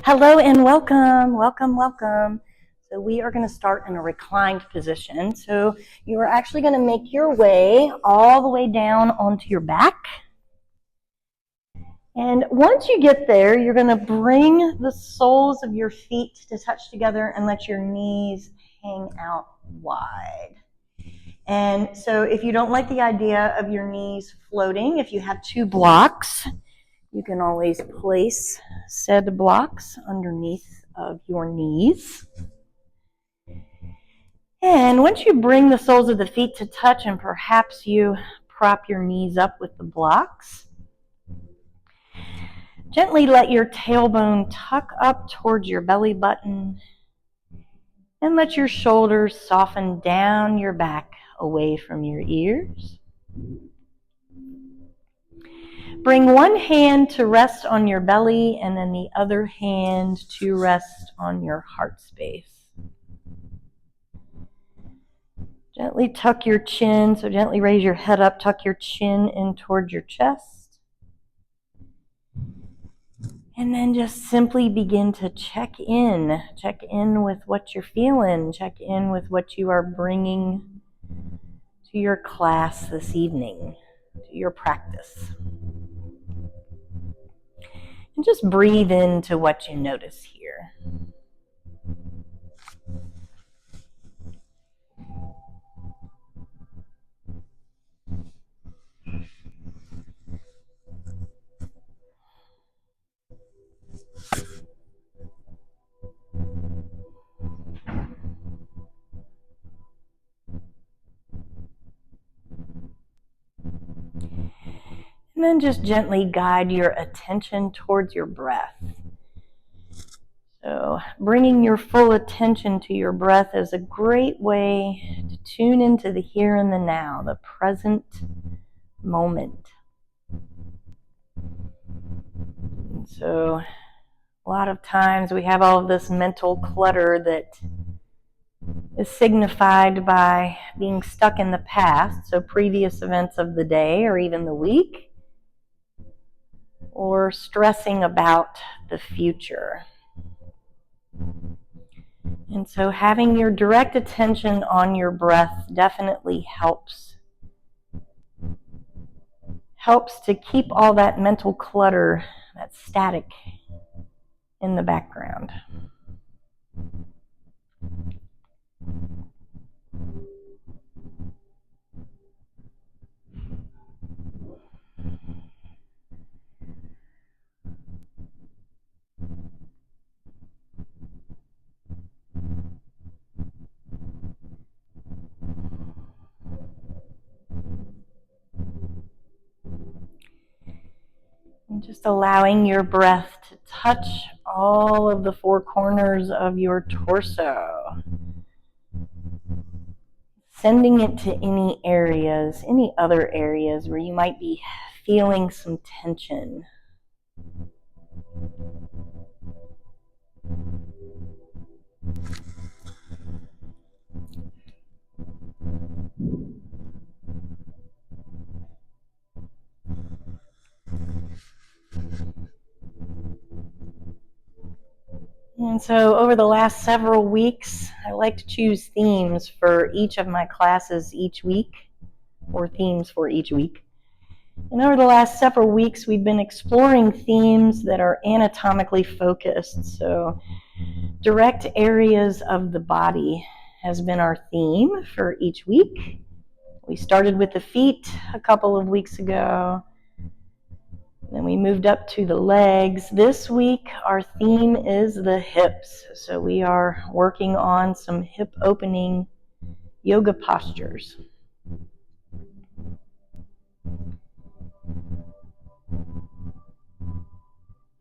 Hello and welcome. So we are going to start in a reclined position. So you are actually going to make your way all the way down onto your back. And once you get there, you're going to bring the soles of your feet to touch together and let your knees hang out wide. And so if you don't like the idea of your knees floating, if you have two blocks, you can always place said blocks underneath of your knees. And once you bring the soles of the feet to touch and perhaps you prop your knees up with the blocks, gently let your tailbone tuck up towards your belly button and let your shoulders soften down your back away from your ears. Bring one hand to rest on your belly and then the other hand to rest on your heart space. Gently tuck your chin, so gently raise your head up, tuck your chin in towards your chest. And then just simply begin to check in. Check in with what you're feeling. Check in with what you are bringing to your class this evening, to your practice. And just breathe into what you notice here. And then just gently guide your attention towards your breath. So bringing your full attention to your breath is a great way to tune into the here and the now, the present moment. And so a lot of times we have all of this mental clutter that is signified by being stuck in the past, so previous events of the day or even the week, or stressing about the future. And so having your direct attention on your breath definitely helps to keep all that mental clutter, that static, in the background. And just allowing your breath to touch all of the four corners of your torso. Sending it to any other areas where you might be feeling some tension. And so over the last several weeks, I like to choose themes for each of my classes each week, or themes for each week. And over the last several weeks, we've been exploring themes that are anatomically focused. So direct areas of the body has been our theme for each week. We started with the feet a couple of weeks ago. Then we moved up to the legs. This week, our theme is the hips. So we are working on some hip opening yoga postures.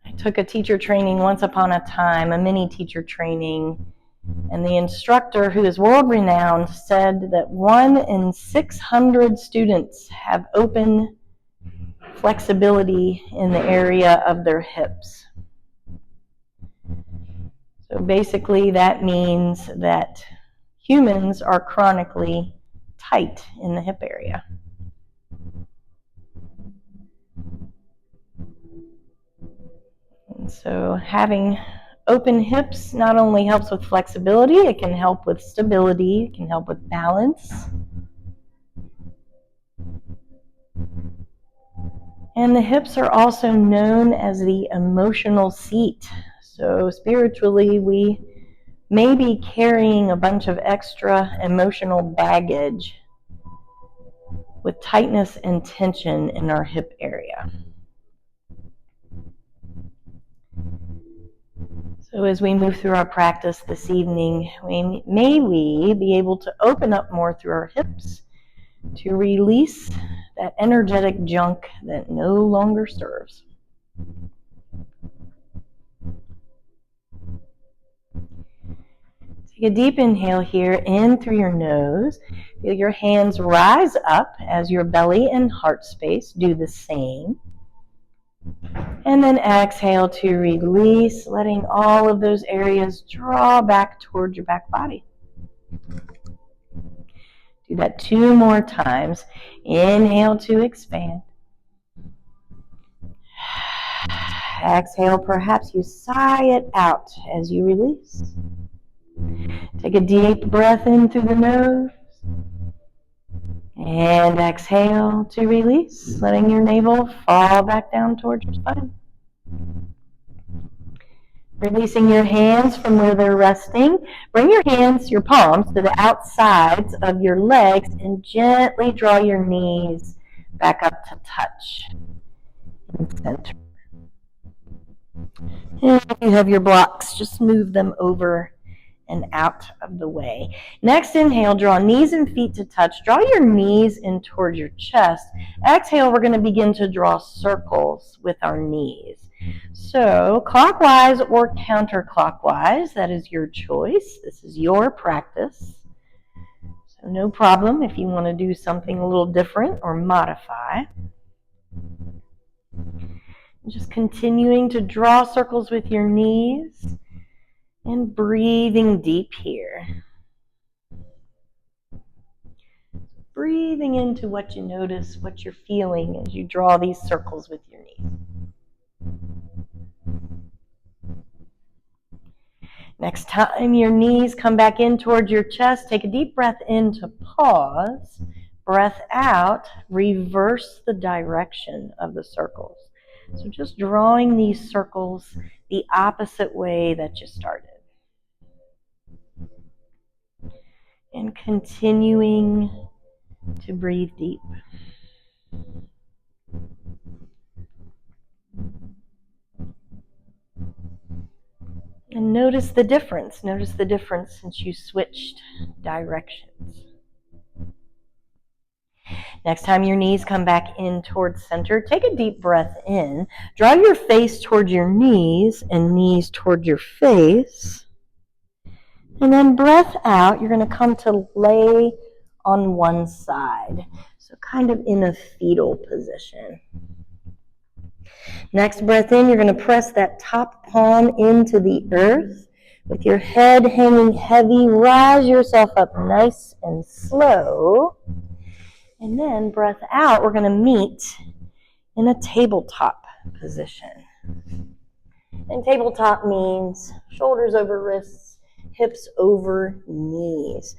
I took a teacher training once upon a time, a mini teacher training, and the instructor, who is world-renowned, said that 1 in 600 students have open flexibility in the area of their hips. So basically that means that humans are chronically tight in the hip area. And so having Open hips not only helps with flexibility, it can help with stability, it can help with balance. And the hips are also known as the emotional seat. So spiritually, we may be carrying a bunch of extra emotional baggage with tightness and tension in our hip area. So as we move through our practice this evening, may we be able to open up more through our hips to release that energetic junk that no longer serves. Take a deep inhale here, in through your nose. Feel your hands rise up as your belly and heart space do the same. And then exhale to release, letting all of those areas draw back towards your back body. Do that 2 more times. Inhale to expand. Exhale, perhaps you sigh it out as you release. Take a deep breath in through the nose. And exhale to release, letting your navel fall back down towards your spine. Releasing your hands from where they're resting. Bring your hands, your palms, to the outsides of your legs and gently draw your knees back up to touch in the center. And if you have your blocks, just move them over and out of the way. Next, inhale, draw knees and feet to touch. Draw your knees in towards your chest. Exhale, we're going to begin to draw circles with our knees. So, clockwise or counterclockwise, that is your choice. This is your practice. So, no problem if you want to do something a little different or modify. Just continuing to draw circles with your knees. And breathing deep here. Breathing into what you notice, what you're feeling as you draw these circles with your knees. Next time your knees come back in towards your chest, take a deep breath in to pause. Breath out, reverse the direction of the circles. So just drawing these circles the opposite way that you started. And continuing to breathe deep. And notice the difference. Notice the difference since you switched directions. Next time your knees come back in towards center, take a deep breath in. Draw your face towards your knees and knees toward your face. And then breath out, you're going to come to lay on one side. So kind of in a fetal position. Next breath in, you're going to press that top palm into the earth. With your head hanging heavy, rise yourself up nice and slow. And then breath out, we're going to meet in a tabletop position. And tabletop means shoulders over wrists, hips over knees.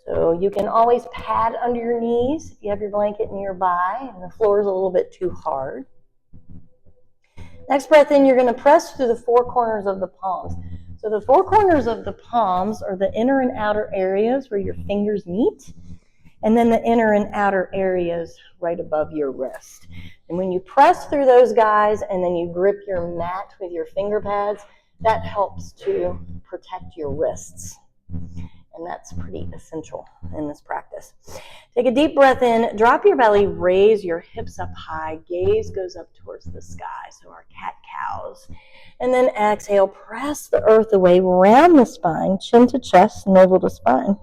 So you can always pad under your knees if you have your blanket nearby and the floor is a little bit too hard. Next breath in, you're going to press through the 4 corners of the palms. So the 4 corners of the palms are the inner and outer areas where your fingers meet, and then the inner and outer areas right above your wrist. And when you press through those guys and then you grip your mat with your finger pads, that helps to protect your wrists. And that's pretty essential in this practice. Take a deep breath in, drop your belly, raise your hips up high, gaze goes up towards the sky, so our cat-cows. And then exhale, press the earth away, round the spine, chin to chest, navel to spine.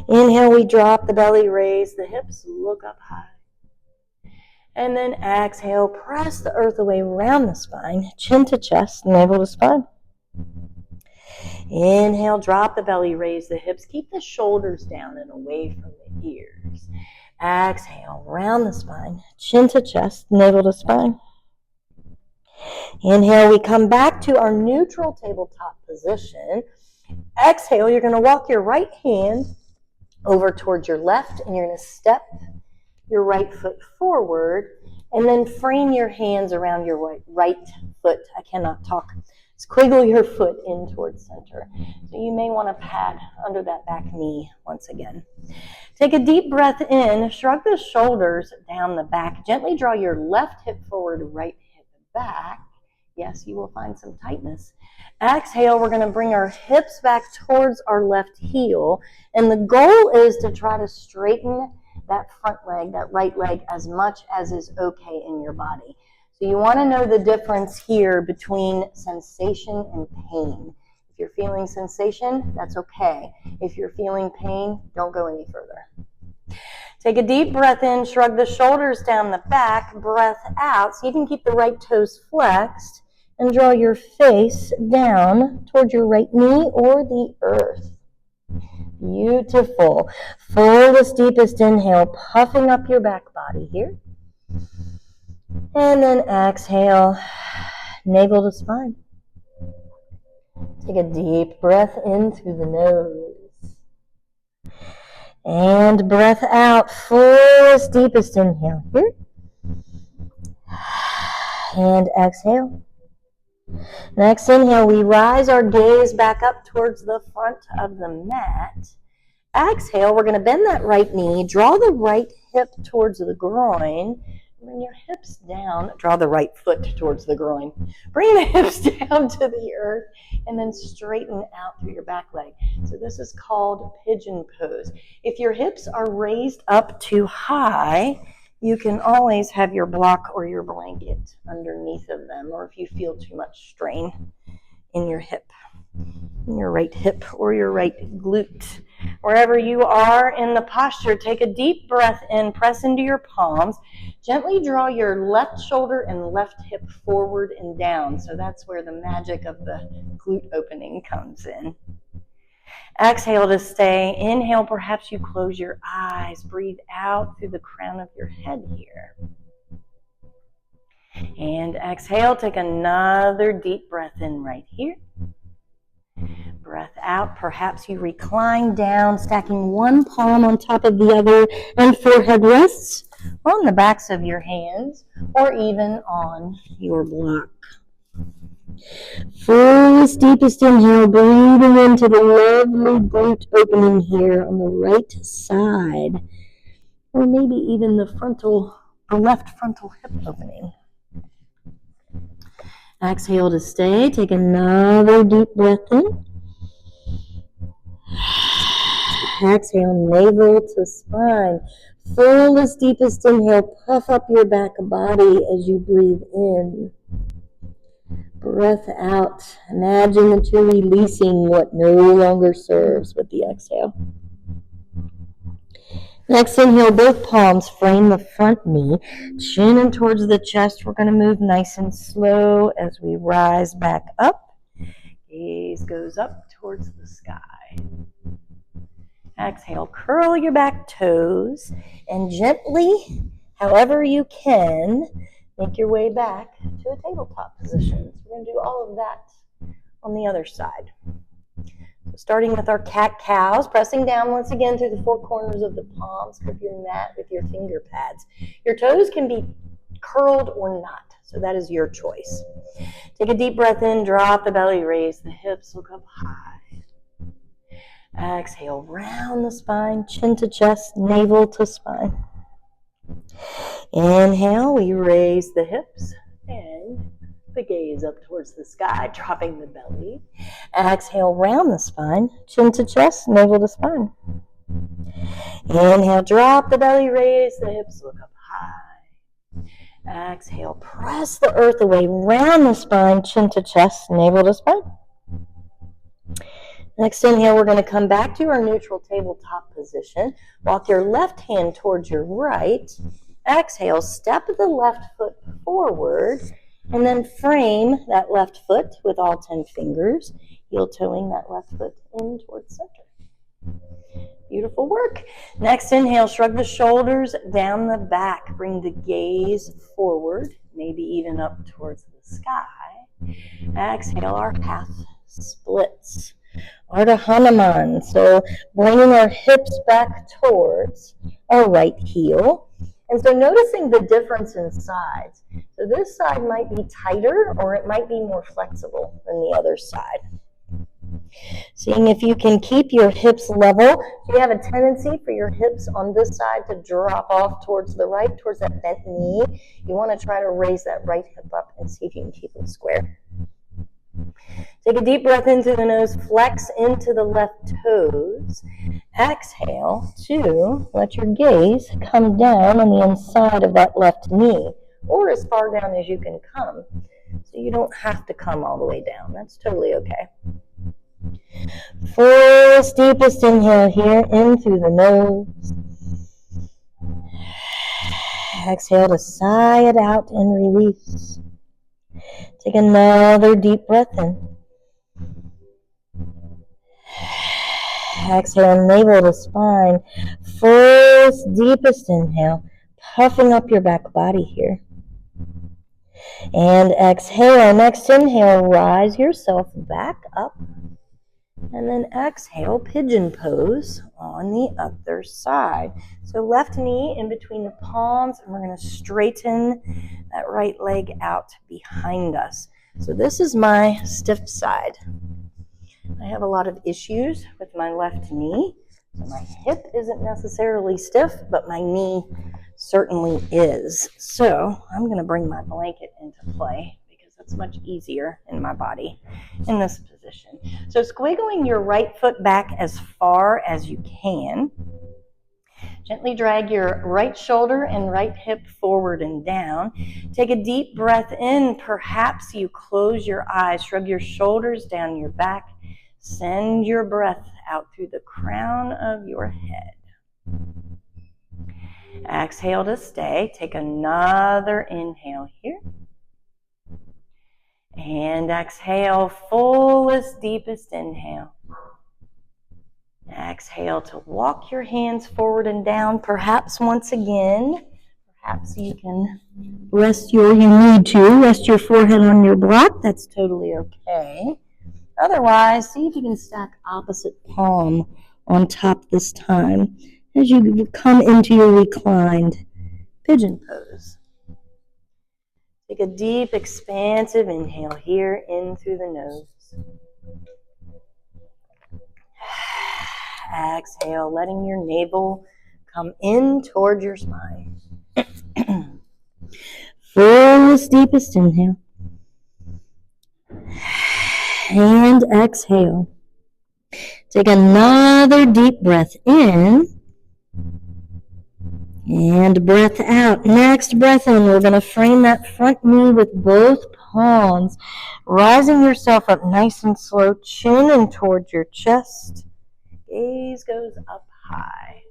Inhale, we drop the belly, raise the hips, look up high. And then exhale, press the earth away, round the spine, chin to chest, navel to spine. Inhale, drop the belly, raise the hips, keep the shoulders down and away from the ears. Exhale, round the spine, chin to chest, navel to spine. Inhale, we come back to our neutral tabletop position. Exhale, you're going to walk your right hand over towards your left, and you're going to step your right foot forward, and then frame your hands around your right foot. I cannot talk. Squiggle your foot in towards center. So you may want to pad under that back knee once again. Take a deep breath in, shrug the shoulders down the back. Gently draw your left hip forward, right hip back. Yes, you will find some tightness. Exhale, we're going to bring our hips back towards our left heel. And the goal is to try to straighten that front leg, that right leg, as much as is okay in your body. So you want to know the difference here between sensation and pain. If you're feeling sensation, that's okay. If you're feeling pain, don't go any further. Take a deep breath in, shrug the shoulders down the back, breath out. So you can keep the right toes flexed and draw your face down towards your right knee or the earth. Beautiful. Fullest, deepest inhale, puffing up your back body here. And then exhale, navel to spine. Take a deep breath in through the nose. And breath out, fullest, deepest inhale here. And exhale. Next inhale, we rise our gaze back up towards the front of the mat. Exhale, we're going to bend that right knee, draw the right hip towards the groin. Bring your hips down, draw the right foot towards the groin. Bring the hips down to the earth and then straighten out through your back leg. So this is called pigeon pose. If your hips are raised up too high, you can always have your block or your blanket underneath of them, or if you feel too much strain in your hip, in your right hip or your right glute. Wherever you are in the posture, take a deep breath in, press into your palms. Gently draw your left shoulder and left hip forward and down. So that's where the magic of the glute opening comes in. Exhale to stay. Inhale, perhaps you close your eyes. Breathe out through the crown of your head here. And exhale, take another deep breath in right here. Breath out. Perhaps you recline down, stacking one palm on top of the other, and forehead rests on the backs of your hands or even on your block. Fullest, deepest inhale, breathing into the lovely glute opening here on the right side, or maybe even the left frontal hip opening. Exhale to stay. Take another deep breath in. Exhale, navel to spine. Fullest, deepest inhale, puff up your back body as you breathe in. Breath out. Imagine that you're releasing what no longer serves with the exhale. Next inhale, both palms frame the front knee, chin in towards the chest. We're going to move nice and slow as we rise back up. Gaze goes up towards the sky. Exhale, curl your back toes and gently, however you can, make your way back to a tabletop position. So we're going to do all of that on the other side. So starting with our cat-cows, pressing down once again through the four corners of the palms of your mat with your finger pads. Your toes can be curled or not, so that is your choice. Take a deep breath in, drop the belly, raise the hips, look up high. Exhale, round the spine, chin to chest, navel to spine. Inhale, we raise the hips and the gaze up towards the sky, dropping the belly. Exhale, round the spine, chin to chest, navel to spine. Inhale, drop the belly, raise the hips, look up high. Exhale, press the earth away, round the spine, chin to chest, navel to spine. Next inhale, we're going to come back to our neutral tabletop position. Walk your left hand towards your right. Exhale, step the left foot forward, and then frame that left foot with all 10 fingers, heel-toeing that left foot in towards center. Beautiful work. Next inhale, shrug the shoulders down the back. Bring the gaze forward, maybe even up towards the the sky. Exhale, our half splits. Ardha Hanuman. So bringing our hips back towards our right heel. And so noticing the difference in sides. So this side might be tighter or it might be more flexible than the other side. Seeing if you can keep your hips level. If you have a tendency for your hips on this side to drop off towards the right, towards that bent knee, you want to try to raise that right hip up and see if you can keep them square. Take a deep breath into the nose, flex into the left toes. Exhale to let your gaze come down on the inside of that left knee, or as far down as you can come. So you don't have to come all the way down. That's totally okay. Fullest, deepest inhale here in through the nose. Exhale to sigh it out and release. Take another deep breath in. Exhale, navel to spine. Fullest, deepest inhale, puffing up your back body here. And exhale, next inhale, rise yourself back up. And then exhale, pigeon pose on the other side. So left knee in between the palms, and we're going to straighten that right leg out behind us. So this is my stiff side. I have a lot of issues with my left knee. So my hip isn't necessarily stiff, but my knee certainly is. So I'm going to bring my blanket into play because it's much easier in my body in this position. So squiggling your right foot back as far as you can. Gently drag your right shoulder and right hip forward and down. Take a deep breath in. Perhaps you close your eyes, shrug your shoulders down your back. Send your breath out through the crown of your head. Exhale to stay. Take another inhale here. And exhale, fullest, deepest inhale. Exhale to walk your hands forward and down. Perhaps once again, perhaps you can rest your forehead on your block. That's totally okay. Otherwise, see if you can stack opposite palm on top this time as you come into your reclined pigeon pose. Take a deep, expansive inhale here in through the nose. Exhale, letting your navel come in toward your spine. Fullest, deepest inhale. And exhale. Take another deep breath in. And breath out. Next breath in, we're going to frame that front knee with both palms. Rising yourself up nice and slow, chin in towards your chest. Gaze goes up high.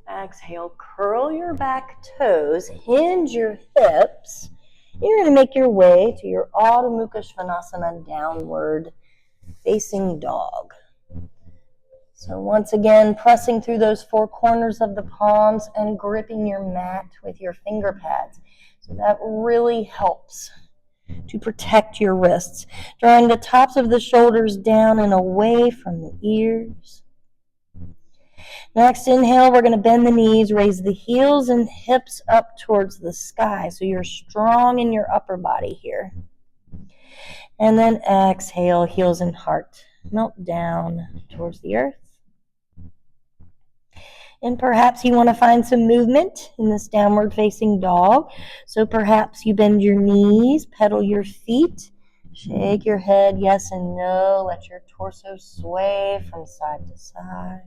Exhale, curl your back toes, hinge your hips. You're going to make your way to your Adho Mukha Svanasana, downward facing dog. So once again, pressing through those four corners of the palms and gripping your mat with your finger pads. So that really helps to protect your wrists. Drawing the tops of the shoulders down and away from the ears. Next inhale, we're going to bend the knees, raise the heels and hips up towards the sky. So you're strong in your upper body here. And then exhale, heels and heart melt down towards the earth. And perhaps you want to find some movement in this downward facing dog. So perhaps you bend your knees, pedal your feet, shake your head yes and no. Let your torso sway from side to side.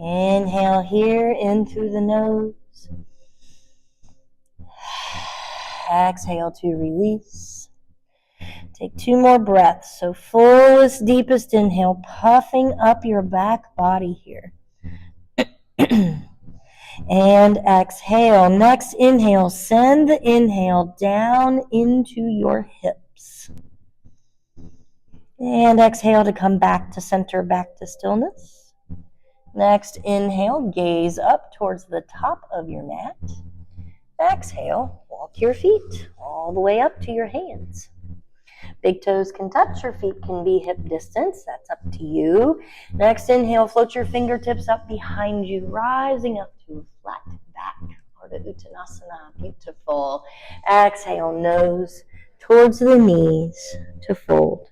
Inhale here in through the nose. Exhale to release. Take two more breaths. So fullest, deepest inhale, puffing up your back body here. And exhale. Next inhale, send the inhale down into your hips. And exhale to come back to center, back to stillness. Next inhale, gaze up towards the top of your mat. Exhale, walk your feet all the way up to your hands. Big toes can touch, your feet can be hip distance, that's up to you. Next inhale, float your fingertips up behind you, rising up to a flat back, Ardha Uttanasana, beautiful. Exhale, nose towards the knees to fold.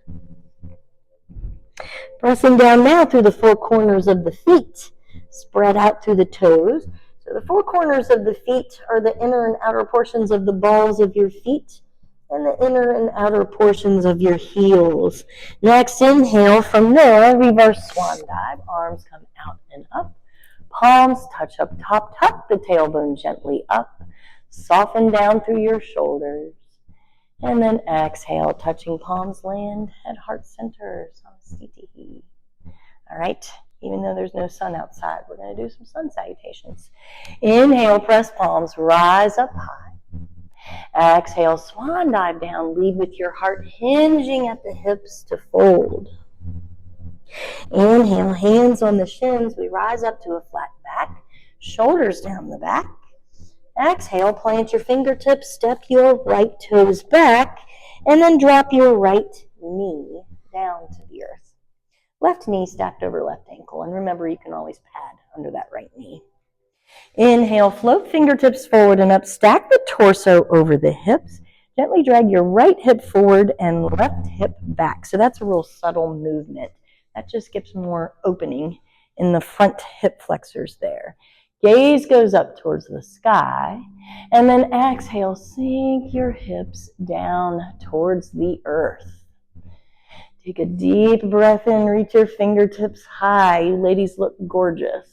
Pressing down now through the four corners of the feet, spread out through the toes. So the four corners of the feet are the inner and outer portions of the balls of your feet, and the inner and outer portions of your heels. Next, inhale. From there, reverse swan dive. Arms come out and up. Palms touch up top. Tuck the tailbone gently up. Soften down through your shoulders. And then exhale, touching palms land at heart center. Namaste. All right. Even though there's no sun outside, we're going to do some sun salutations. Inhale, press palms, rise up high. Exhale, swan dive down. Lead with your heart hinging at the hips to fold. Inhale, hands on the shins. We rise up to a flat back. Shoulders down the back. Exhale, plant your fingertips. Step your right toes back. And then drop your right knee down to the earth. Left knee stacked over left ankle. And remember, you can always pad under that right knee. Inhale, float fingertips forward and up. Stack the torso over the hips. Gently drag your right hip forward and left hip back. So that's a real subtle movement. That just gives more opening in the front hip flexors there. Gaze goes up towards the sky. And then exhale, sink your hips down towards the earth. Take a deep breath in. Reach your fingertips high. You ladies look gorgeous.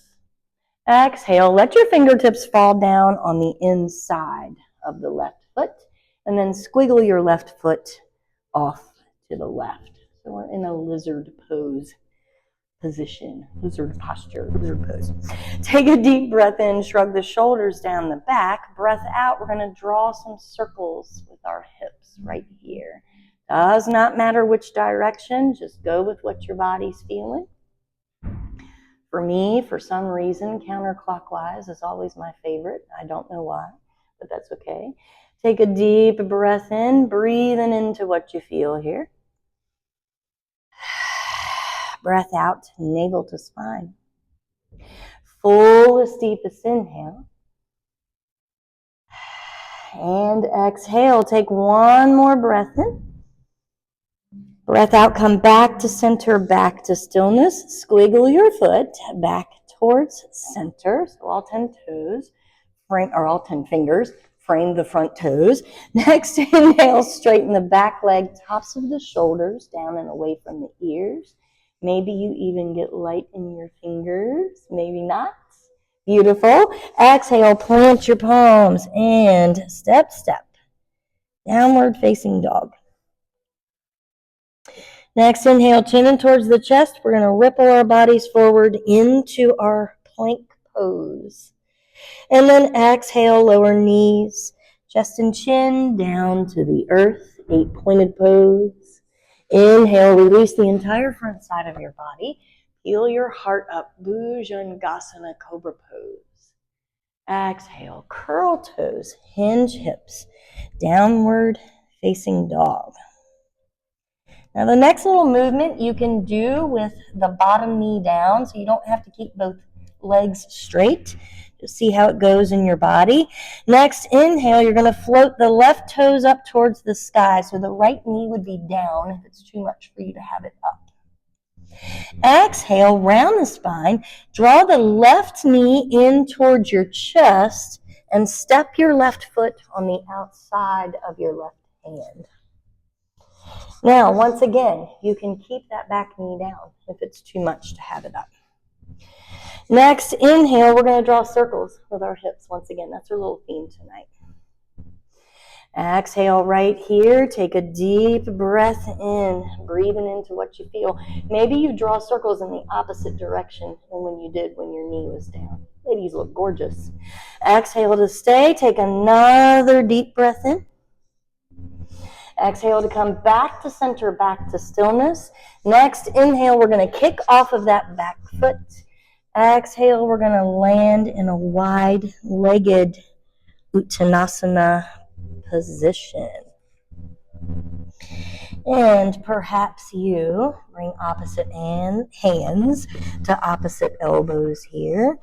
Exhale, let your fingertips fall down on the inside of the left foot, and then squiggle your left foot off to the left. So we're in a lizard pose position, lizard posture, lizard pose. Take a deep breath in, shrug the shoulders down the back. Breath out, we're going to draw some circles with our hips right here. Does not matter which direction, just go with what your body's feeling. For me, for some reason, counterclockwise is always my favorite. I don't know why, but that's okay. Take a deep breath in, breathing into what you feel here. Breath out, navel to spine. Fullest, deepest inhale. And exhale, take one more breath in. Breath out, come back to center, back to stillness. Squiggle your foot back towards center. So all 10 toes, or all 10 fingers, frame the front toes. Next, inhale, straighten the back leg, tops of the shoulders, down and away from the ears. Maybe you even get light in your fingers, maybe not. Beautiful. Exhale, plant your palms and step. Downward facing dog. Next, inhale, chin in towards the chest. We're going to ripple our bodies forward into our plank pose. And then exhale, lower knees, chest and chin down to the earth, 8-pointed pose. Inhale, release the entire front side of your body. Peel your heart up, Bhujangasana Cobra pose. Exhale, curl toes, hinge hips, downward facing dog. Now the next little movement you can do with the bottom knee down, so you don't have to keep both legs straight. Just see how it goes in your body. Next, inhale, you're going to float the left toes up towards the sky, so the right knee would be down if it's too much for you to have it up. Exhale, round the spine, draw the left knee in towards your chest, and step your left foot on the outside of your left hand. Now, once again, you can keep that back knee down if it's too much to have it up. Next, inhale, we're going to draw circles with our hips. Once again, that's our little theme tonight. Exhale right here. Take a deep breath in, breathing into what you feel. Maybe you draw circles in the opposite direction than when you did when your knee was down. Ladies look gorgeous. Exhale to stay. Take another deep breath in. Exhale to come back to center, back to stillness. Next, inhale, we're going to kick off of that back foot. Exhale, we're going to land in a wide-legged Uttanasana position. And perhaps you bring opposite hands to opposite elbows here.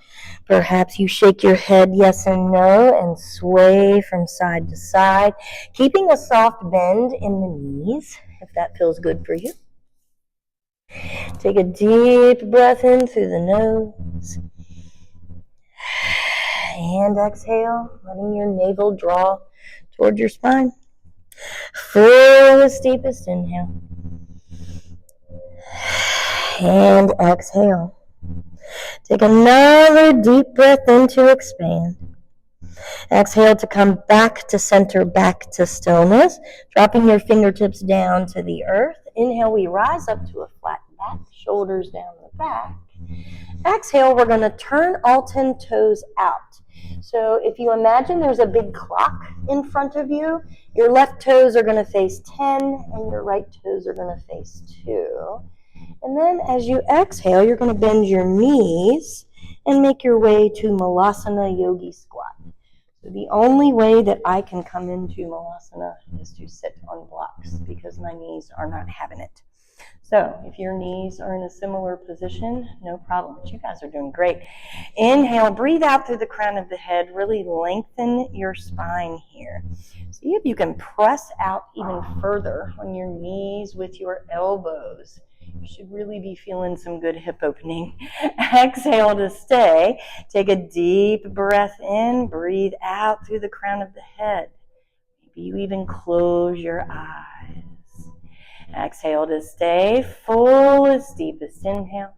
Perhaps you shake your head yes and no and sway from side to side, keeping a soft bend in the knees, if that feels good for you. Take a deep breath in through the nose. And exhale, letting your navel draw toward your spine. Fullest, deepest inhale. And exhale. Take another deep breath in to expand. Exhale to come back to center, back to stillness. Dropping your fingertips down to the earth. Inhale, we rise up to a flat back, shoulders down the back. Exhale, we're going to turn all 10 toes out. So if you imagine there's a big clock in front of you, your left toes are going to face 10 and your right toes are going to face 2. And then as you exhale, you're going to bend your knees and make your way to Malasana Yogi Squat. So the only way that I can come into Malasana is to sit on blocks because my knees are not having it. So if your knees are in a similar position, no problem. But you guys are doing great. Inhale, breathe out through the crown of the head. Really lengthen your spine here. See if you can press out even further on your knees with your elbows. You should really be feeling some good hip opening. Exhale to stay. Take a deep breath in. Breathe out through the crown of the head. Maybe you even close your eyes. Exhale to stay. Fullest, deepest inhale.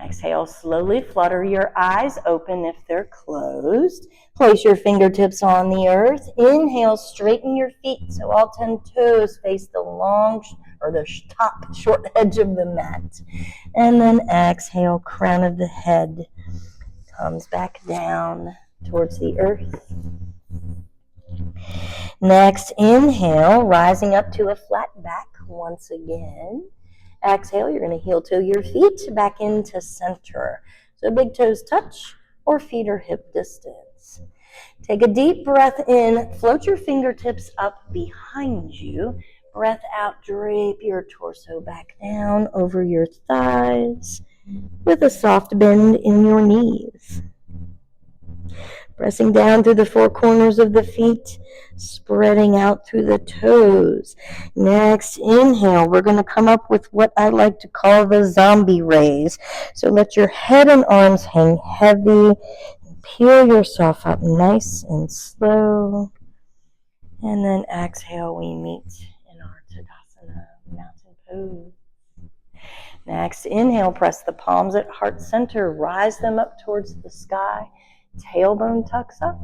Exhale, slowly flutter your eyes open if they're closed. Place your fingertips on the earth. Inhale, straighten your feet so all 10 toes face the long or the top short edge of the mat. And then exhale, crown of the head comes back down towards the earth. Next, inhale, rising up to a flat back once again. Exhale, you're going to heel toe your feet back into center. So big toes touch or feet are hip distance. Take a deep breath in, float your fingertips up behind you. Breath out, drape your torso back down over your thighs with a soft bend in your knees. Pressing down through the four corners of the feet, spreading out through the toes. Next, inhale, we're going to come up with what I like to call the zombie raise. So let your head and arms hang heavy. Peel yourself up nice and slow. And then exhale, we meet in our Tadasana mountain pose. Next, inhale, press the palms at heart center. Rise them up towards the sky. Tailbone tucks up.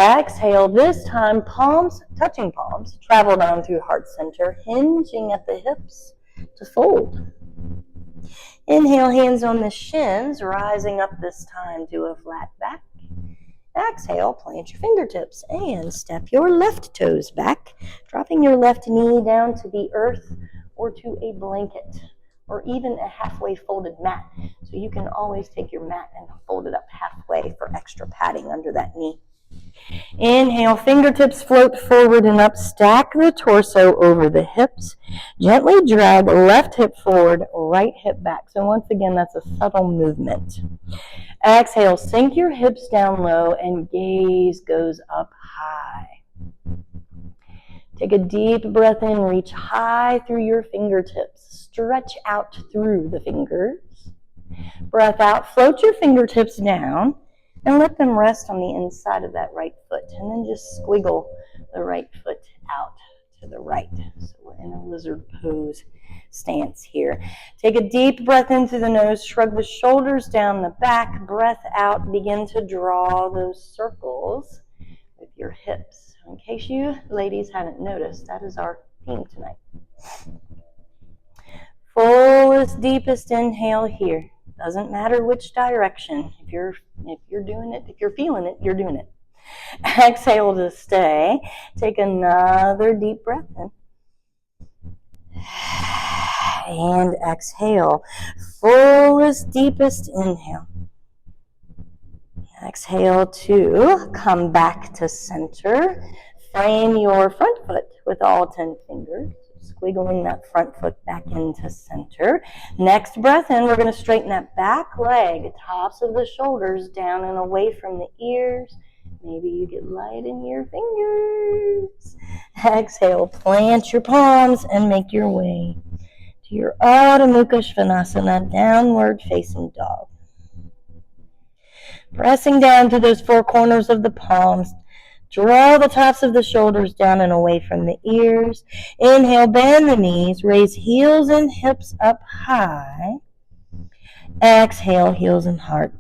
Exhale, this time palms, touching palms, travel down through heart center, hinging at the hips to fold. Inhale, hands on the shins, rising up this time to a flat back. Exhale, plant your fingertips and step your left toes back, dropping your left knee down to the earth or to a blanket, or even a halfway folded mat. So you can always take your mat and fold it up halfway for extra padding under that knee. Inhale, fingertips float forward and up. Stack the torso over the hips. Gently drag left hip forward, right hip back. So once again, that's a subtle movement. Exhale, sink your hips down low and gaze goes up high. Take a deep breath in, reach high through your fingertips. Stretch out through the fingers. Breath out, float your fingertips down and let them rest on the inside of that right foot. And then just squiggle the right foot out to the right. So we're in a lizard pose stance here. Take a deep breath in through the nose, shrug the shoulders down the back, breath out, begin to draw those circles with your hips. In case you ladies haven't noticed, that is our theme tonight. Fullest, deepest inhale here. Doesn't matter which direction. If you're doing it, if you're feeling it, you're doing it. Exhale to stay. Take another deep breath in. And exhale. Fullest, deepest inhale. Exhale to come back to center. Frame your front foot with all 10 fingers. Squiggling that front foot back into center. Next breath in, we're going to straighten that back leg, tops of the shoulders down and away from the ears. Maybe you get light in your fingers. Exhale, plant your palms and make your way to your Adho Mukha Svanasana, downward facing dog. Pressing down to those four corners of the palms. Draw the tops of the shoulders down and away from the ears. Inhale, bend the knees, raise heels and hips up high. Exhale, heels and heart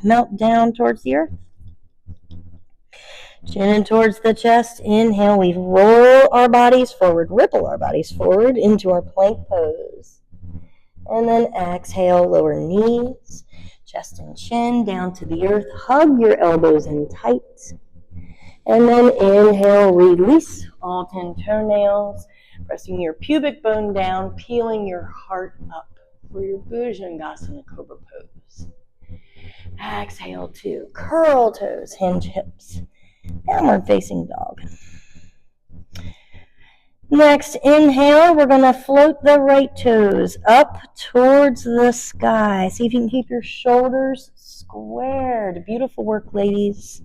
melt down towards the earth. Chin in towards the chest. Inhale, we roll our bodies forward, ripple our bodies forward into our plank pose. And then exhale, lower knees, chest and chin down to the earth. Hug your elbows in tight. And then inhale, release all 10 toenails, pressing your pubic bone down, peeling your heart up for your Bhujangasana Cobra pose. Exhale to curl toes, hinge hips, downward facing dog. Next, inhale, we're going to float the right toes up towards the sky. See if you can keep your shoulders squared. Beautiful work, ladies.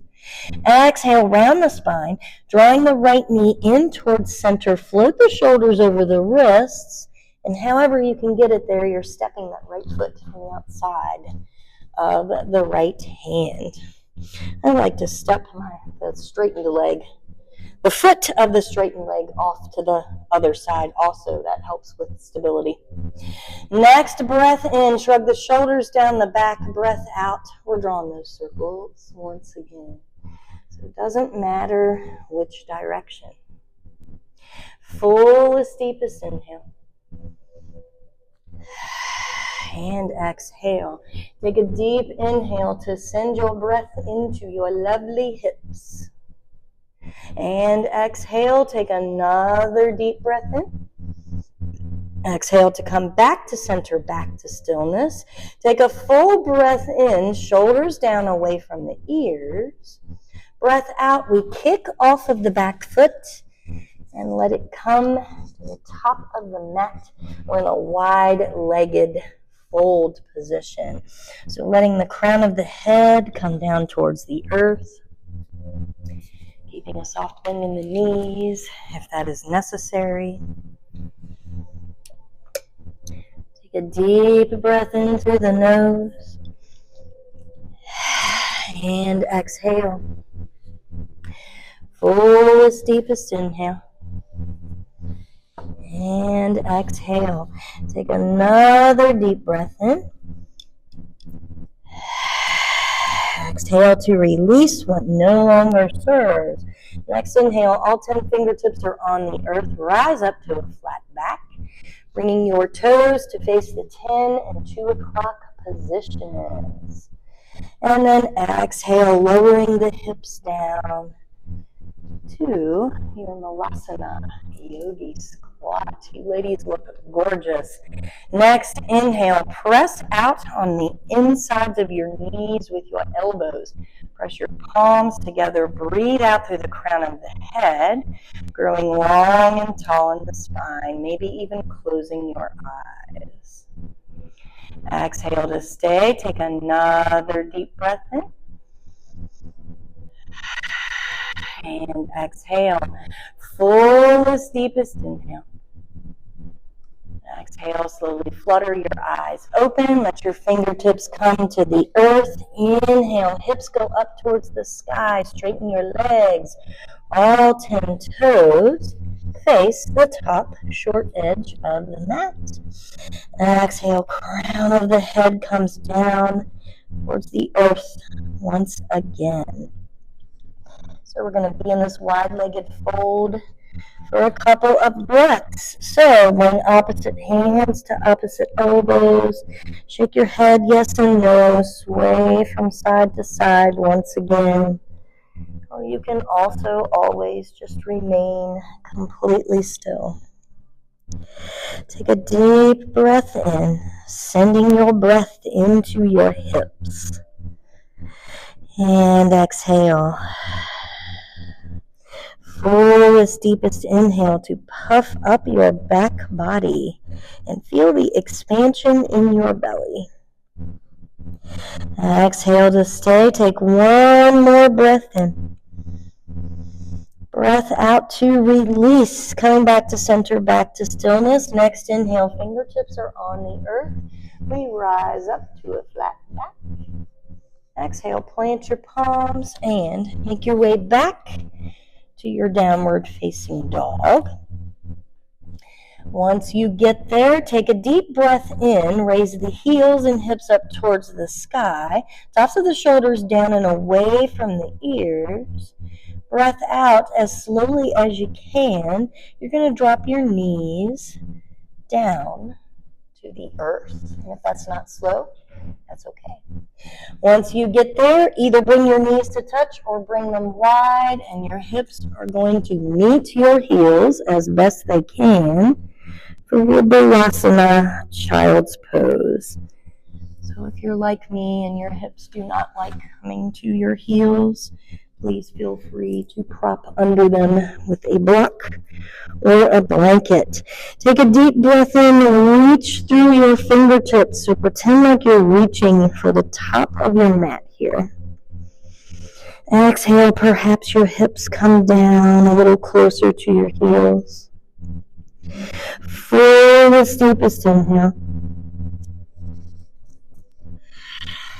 Exhale, round the spine, drawing the right knee in towards center. Float the shoulders over the wrists, and however you can get it there, you're stepping that right foot from the outside of the right hand. I like to step the straightened leg, the foot of the straightened leg off to the other side. Also, that helps with stability. Next, breath in, shrug the shoulders down the back, breath out. We're drawing those circles once again. So it doesn't matter which direction. Fullest, deepest inhale. And exhale. Take a deep inhale to send your breath into your lovely hips. And exhale, take another deep breath in. Exhale to come back to center, back to stillness. Take a full breath in, shoulders down away from the ears. Breath out, we kick off of the back foot and let it come to the top of the mat. We're in a wide-legged fold position. So letting the crown of the head come down towards the earth. Keeping a soft bend in the knees if that is necessary. Take a deep breath in through the nose. And exhale. Fullest, deepest inhale. And exhale. Take another deep breath in. Exhale to release what no longer serves. Next inhale, all 10 fingertips are on the earth. Rise up to a flat back, bringing your toes to face the 10 and 2 o'clock positions. And then exhale, lowering the hips down to your Malasana Yogi Squat. You ladies look gorgeous. Next, inhale, press out on the insides of your knees with your elbows. Press your palms together. Breathe out through the crown of the head, growing long and tall in the spine, maybe even closing your eyes. Exhale to stay. Take another deep breath in. And exhale. Fullest, deepest inhale. Exhale, slowly flutter your eyes open. Let your fingertips come to the earth. Inhale, hips go up towards the sky. Straighten your legs. All 10 toes face the top short edge of the mat. Exhale, crown of the head comes down towards the earth once again. So we're going to be in this wide-legged fold for a couple of breaths. So bring opposite hands to opposite elbows. Shake your head yes and no. Sway from side to side once again. Or you can also always just remain completely still. Take a deep breath in, sending your breath into your hips. And exhale. Fullest, deepest inhale to puff up your back body and feel the expansion in your belly. Exhale to stay. Take one more breath in. Breath out to release. Coming back to center, back to stillness. Next inhale, fingertips are on the earth. We rise up to a flat back. Exhale, plant your palms and make your way back to your downward facing dog. Once you get there, take a deep breath in, raise the heels and hips up towards the sky, tops of the shoulders down and away from the ears. Breath out as slowly as you can. You're going to drop your knees down to the earth. And if that's not slow, that's okay. Once you get there, either bring your knees to touch or bring them wide, and your hips are going to meet your heels as best they can for Balasana, child's pose. So if you're like me and your hips do not like coming to your heels, please feel free to prop under them with a block or a blanket. Take a deep breath in and reach through your fingertips. So pretend like you're reaching for the top of your mat here. Exhale, perhaps your hips come down a little closer to your heels. Fullest, deepest inhale.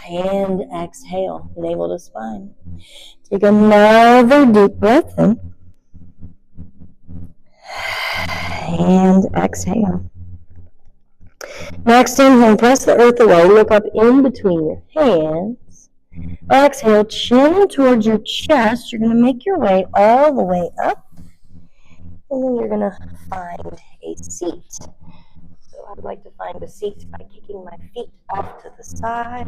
And exhale, navel to spine. Take another deep breath in. And exhale. Next inhale, press the earth away. Look up in between your hands. Exhale, chin towards your chest. You're going to make your way all the way up. And then you're going to find a seat. So I'd like to find a seat by kicking my feet off to the side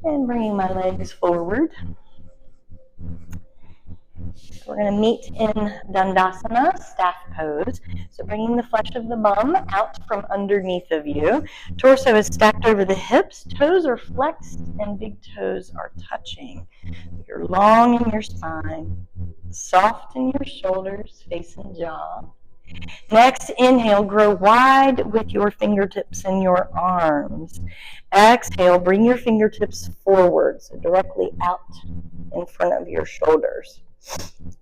and bringing my legs forward. We're going to meet in Dandasana, staff pose. So bringing the flesh of the bum out from underneath of you. Torso is stacked over the hips. Toes are flexed and big toes are touching. You're long in your spine, soft in your shoulders, face and jaw. Next, inhale, grow wide with your fingertips and your arms. Exhale, bring your fingertips forward, so directly out in front of your shoulders.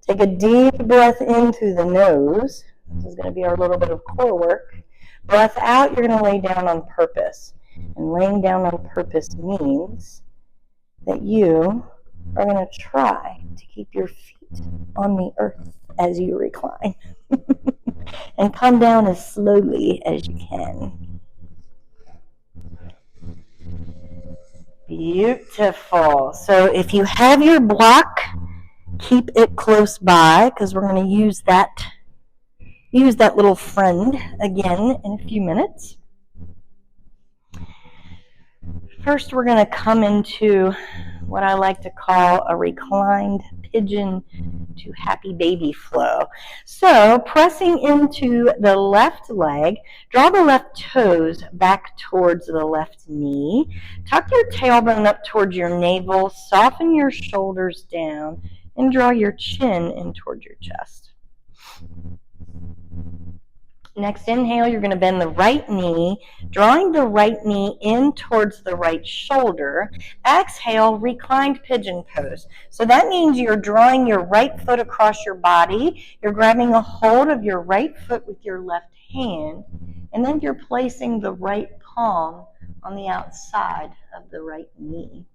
Take a deep breath in through the nose. This is going to be our little bit of core work. Breath out, you're going to lay down on purpose. And laying down on purpose means that you are going to try to keep your feet on the earth as you recline. And come down as slowly as you can. Beautiful. So if you have your block, keep it close by because we're going to use that little friend again in a few minutes. First, we're going to come into what I like to call a reclined pigeon to happy baby flow. So pressing into the left leg, draw the left toes back towards the left knee. Tuck your tailbone up towards your navel, soften your shoulders down, and draw your chin in towards your chest. Next inhale, you're going to bend the right knee, drawing the right knee in towards the right shoulder. Exhale, reclined pigeon pose. So that means you're drawing your right foot across your body. You're grabbing a hold of your right foot with your left hand, and then you're placing the right palm on the outside of the right knee.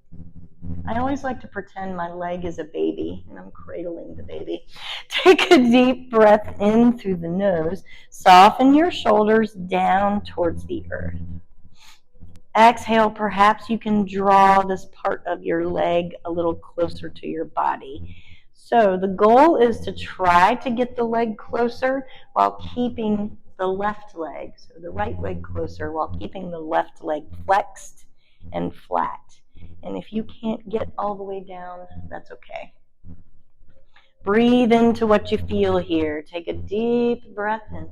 I always like to pretend my leg is a baby and I'm cradling the baby. Take a deep breath in through the nose. Soften your shoulders down towards the earth. Exhale, perhaps you can draw this part of your leg a little closer to your body. So the goal is to try to get the leg closer while keeping the left leg, so the right leg closer while keeping the left leg flexed and flat. And if you can't get all the way down, that's okay. Breathe into what you feel here. Take a deep breath in.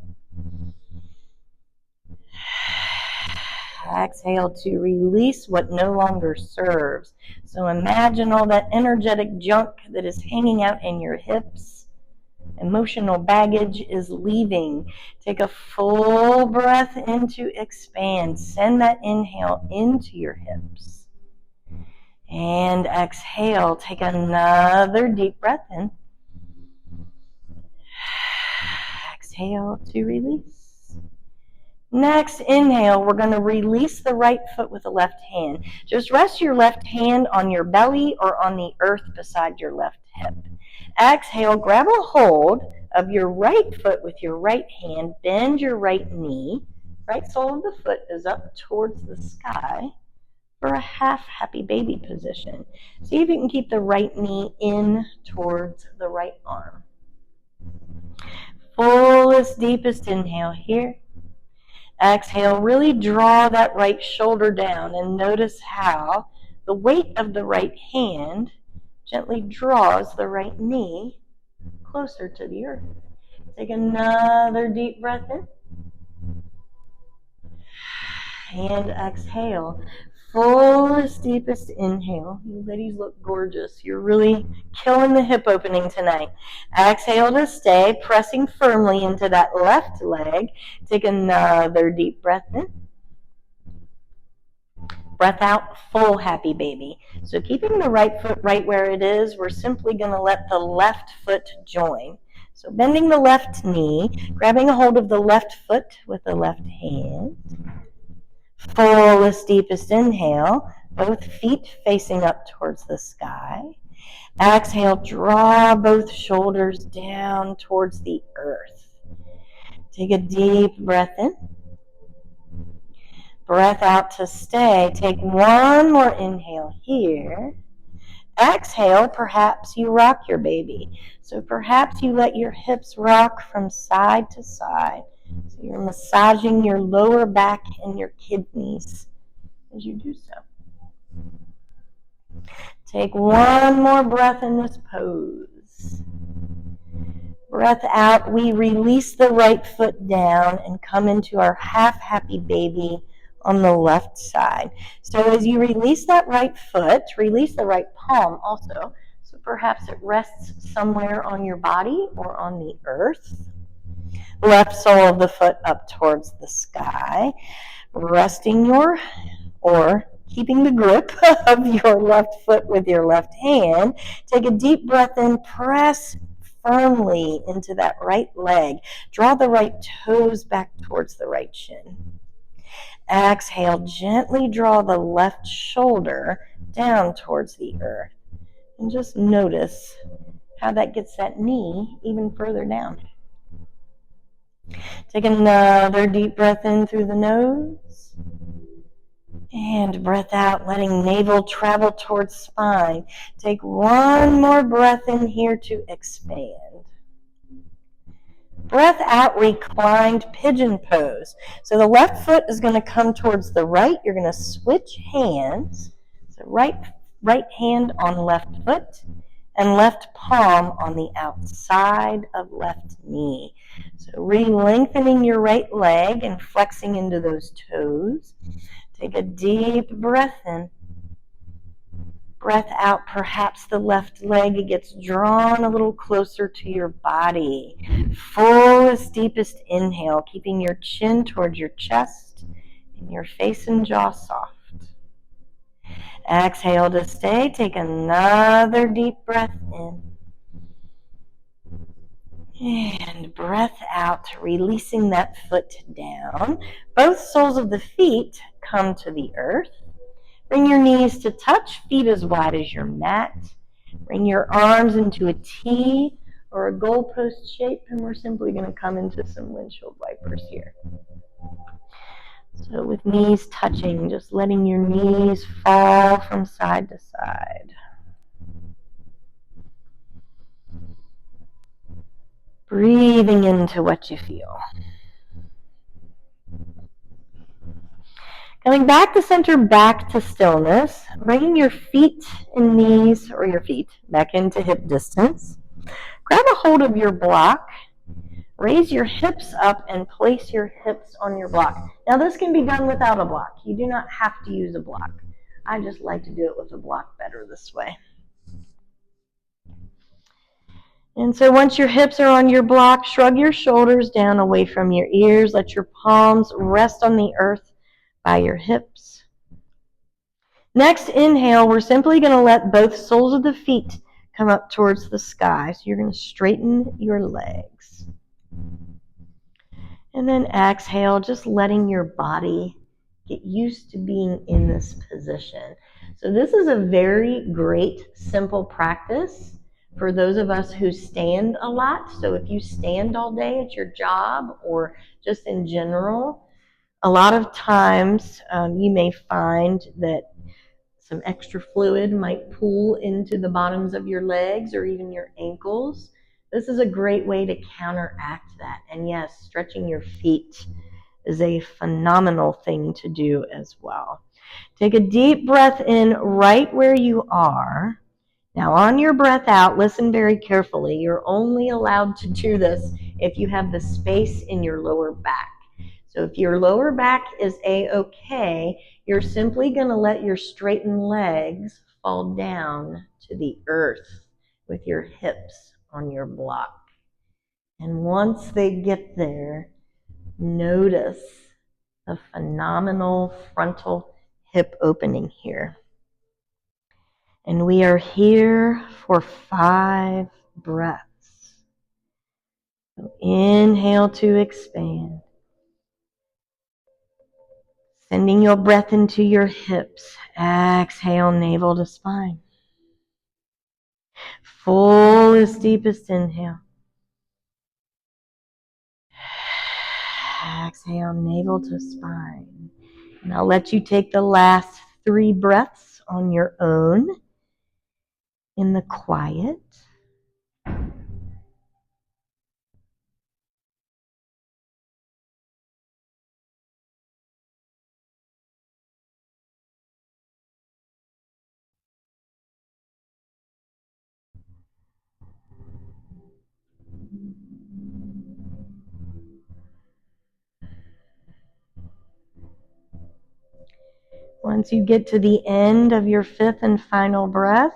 Exhale to release what no longer serves. So imagine all that energetic junk that is hanging out in your hips. Emotional baggage is leaving. Take a full breath in to expand. Send that inhale into your hips. And exhale. Take another deep breath in. Exhale to release. Next, inhale, we're going to release the right foot with the left hand. Just rest your left hand on your belly or on the earth beside your left hip. Exhale, grab a hold of your right foot with your right hand. Bend your right knee. Right sole of the foot is up towards the sky for a half happy baby position. See if you can keep the right knee in towards the right arm. Fullest, deepest inhale here. Exhale, really draw that right shoulder down and notice how the weight of the right hand gently draws the right knee closer to the earth. Take another deep breath in. And exhale. Fullest, deepest inhale. You ladies look gorgeous. You're really killing the hip opening tonight. Exhale to stay, pressing firmly into that left leg. Take another deep breath in. Breath out, full happy baby. So keeping the right foot right where it is, we're simply going to let the left foot join. So bending the left knee, grabbing a hold of the left foot with the left hand. Fullest, deepest inhale, both feet facing up towards the sky. Exhale, draw both shoulders down towards the earth. Take a deep breath in. Breath out to stay. Take one more inhale here. Exhale, perhaps you rock your baby. So perhaps you let your hips rock from side to side. So you're massaging your lower back and your kidneys as you do so. Take one more breath in this pose. Breath out, we release the right foot down and come into our half happy baby on the left side. So as you release that right foot, release the right palm also. So perhaps it rests somewhere on your body or on the earth. Left sole of the foot up towards the sky. Resting or keeping the grip of your left foot with your left hand. Take a deep breath in, press firmly into that right leg. Draw the right toes back towards the right shin. Exhale, gently draw the left shoulder down towards the earth. And just notice how that gets that knee even further down. Take another deep breath in through the nose. And breath out, letting navel travel towards spine. Take one more breath in here to expand. Breath out, reclined pigeon pose. So the left foot is going to come towards the right. You're going to switch hands. So right hand on left foot and left palm on the outside of left knee. So re-lengthening your right leg and flexing into those toes. Take a deep breath in. Breath out, perhaps the left leg gets drawn a little closer to your body. Fullest, deepest inhale, keeping your chin towards your chest and your face and jaw soft. Exhale to stay. Take another deep breath in. And breath out, releasing that foot down. Both soles of the feet come to the earth. Bring your knees to touch, feet as wide as your mat. Bring your arms into a T or a goalpost shape, and we're simply going to come into some windshield wipers here. So with knees touching, just letting your knees fall from side to side. Breathing into what you feel. Coming back to center, back to stillness, bringing your feet and knees, or your feet, back into hip distance. Grab a hold of your block. Raise your hips up and place your hips on your block. Now this can be done without a block. You do not have to use a block. I just like to do it with a block better this way. And so once your hips are on your block, shrug your shoulders down away from your ears. Let your palms rest on the earth by your hips. Next, inhale, we're simply going to let both soles of the feet come up towards the sky. So you're going to straighten your legs. And then exhale, just letting your body get used to being in this position. So this is a very great, simple practice for those of us who stand a lot. So if you stand all day at your job or just in general, a lot of times you may find that some extra fluid might pool into the bottoms of your legs or even your ankles. This is a great way to counteract that. And yes, stretching your feet is a phenomenal thing to do as well. Take a deep breath in right where you are. Now on your breath out, listen very carefully. You're only allowed to do this if you have the space in your lower back. So if your lower back is A-okay, you're simply going to let your straightened legs fall down to the earth with your hips on your block. And once they get there, notice the phenomenal frontal hip opening here. And we are here for 5 breaths. So inhale to expand. Sending your breath into your hips. Exhale, navel to spine. Fullest, deepest inhale. Exhale, navel to spine. And I'll let you take the last 3 breaths on your own in the quiet. Once you get to the end of your 5th and final breath,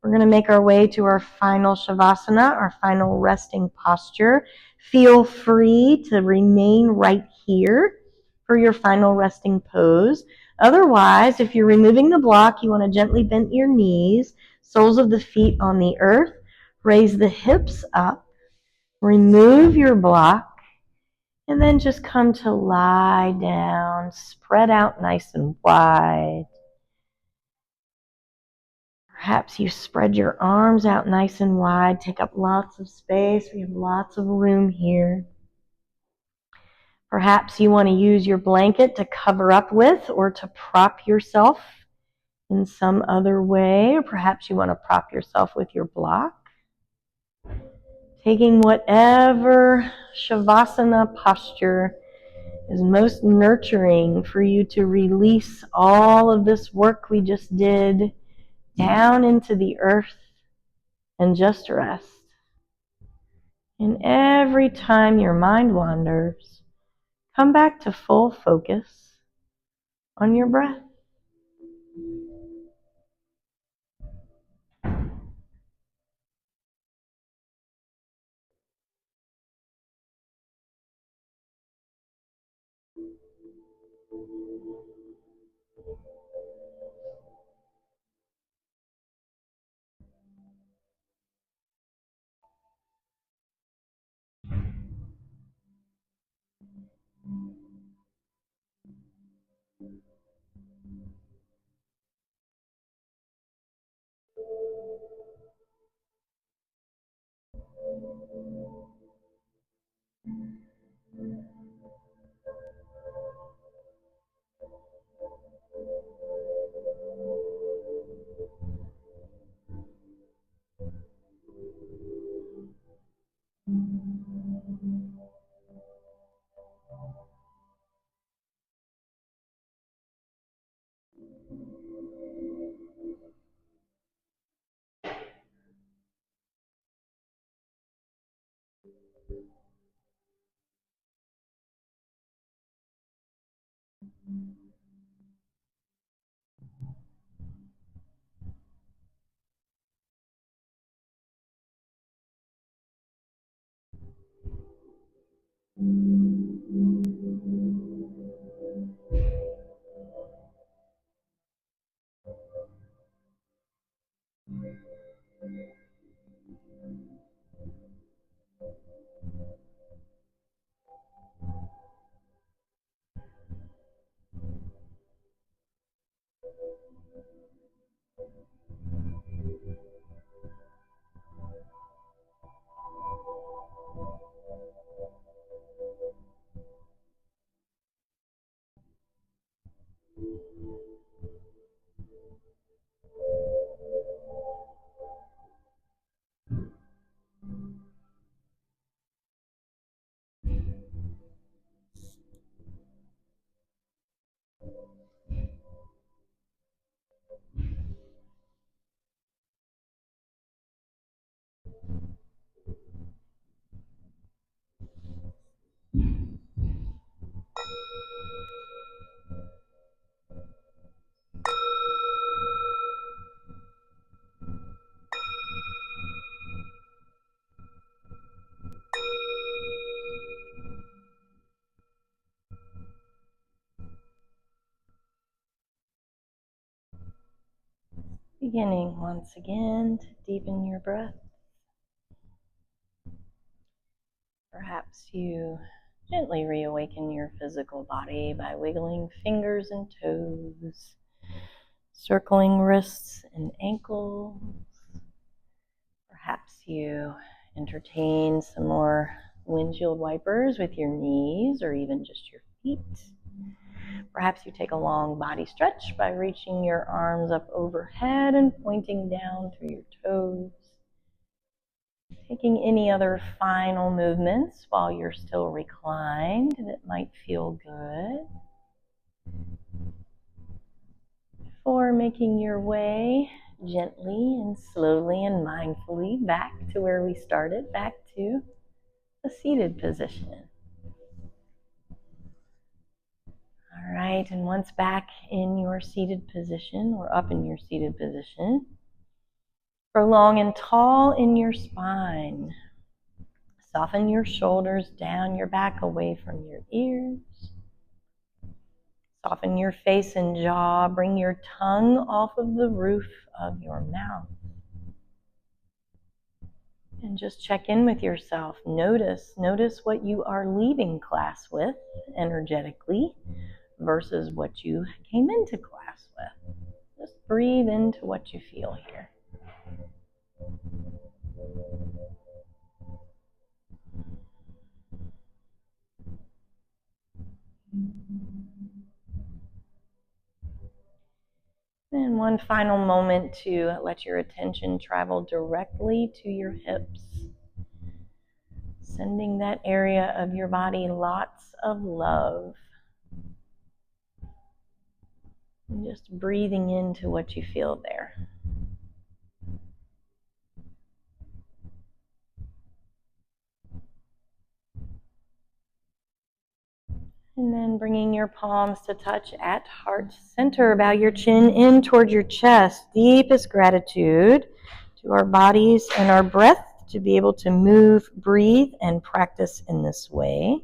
we're going to make our way to our final Shavasana, our final resting posture. Feel free to remain right here for your final resting pose. Otherwise, if you're removing the block, you want to gently bend your knees, soles of the feet on the earth, raise the hips up, remove your block, and then just come to lie down, spread out nice and wide. Perhaps you spread your arms out nice and wide, take up lots of space. We have lots of room here. Perhaps you want to use your blanket to cover up with or to prop yourself in some other way. Or perhaps you want to prop yourself with your block. Taking whatever Shavasana posture is most nurturing for you to release all of this work we just did down into the earth and just rest. And every time your mind wanders, come back to full focus on your breath. Beginning once again to deepen your breath. Perhaps you gently reawaken your physical body by wiggling fingers and toes, circling wrists and ankles. Perhaps you entertain some more windshield wipers with your knees or even just your feet. Perhaps you take a long body stretch by reaching your arms up overhead and pointing down through your toes. Taking any other final movements while you're still reclined that might feel good. Before making your way gently and slowly and mindfully back to where we started, back to the seated position. All right, and once back in your seated position or up in your seated position, grow long and tall in your spine. Soften your shoulders down your back away from your ears. Soften your face and jaw. Bring your tongue off of the roof of your mouth. And just check in with yourself. Notice what you are leaving class with energetically versus what you came into class with. Just breathe into what you feel here. And one final moment to let your attention travel directly to your hips. Sending that area of your body lots of love. And just breathing into what you feel there. And then bringing your palms to touch at heart center. Bow your chin in toward your chest. Deepest gratitude to our bodies and our breath to be able to move, breathe, and practice in this way.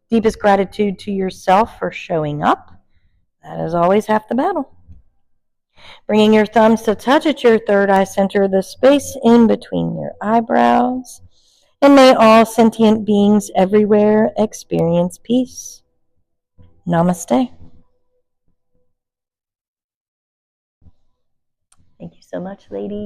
Deepest gratitude to yourself for showing up. That is always half the battle. Bringing your thumbs to touch at your third eye center, the space in between your eyebrows. And may all sentient beings everywhere experience peace. Namaste. Thank you so much, ladies.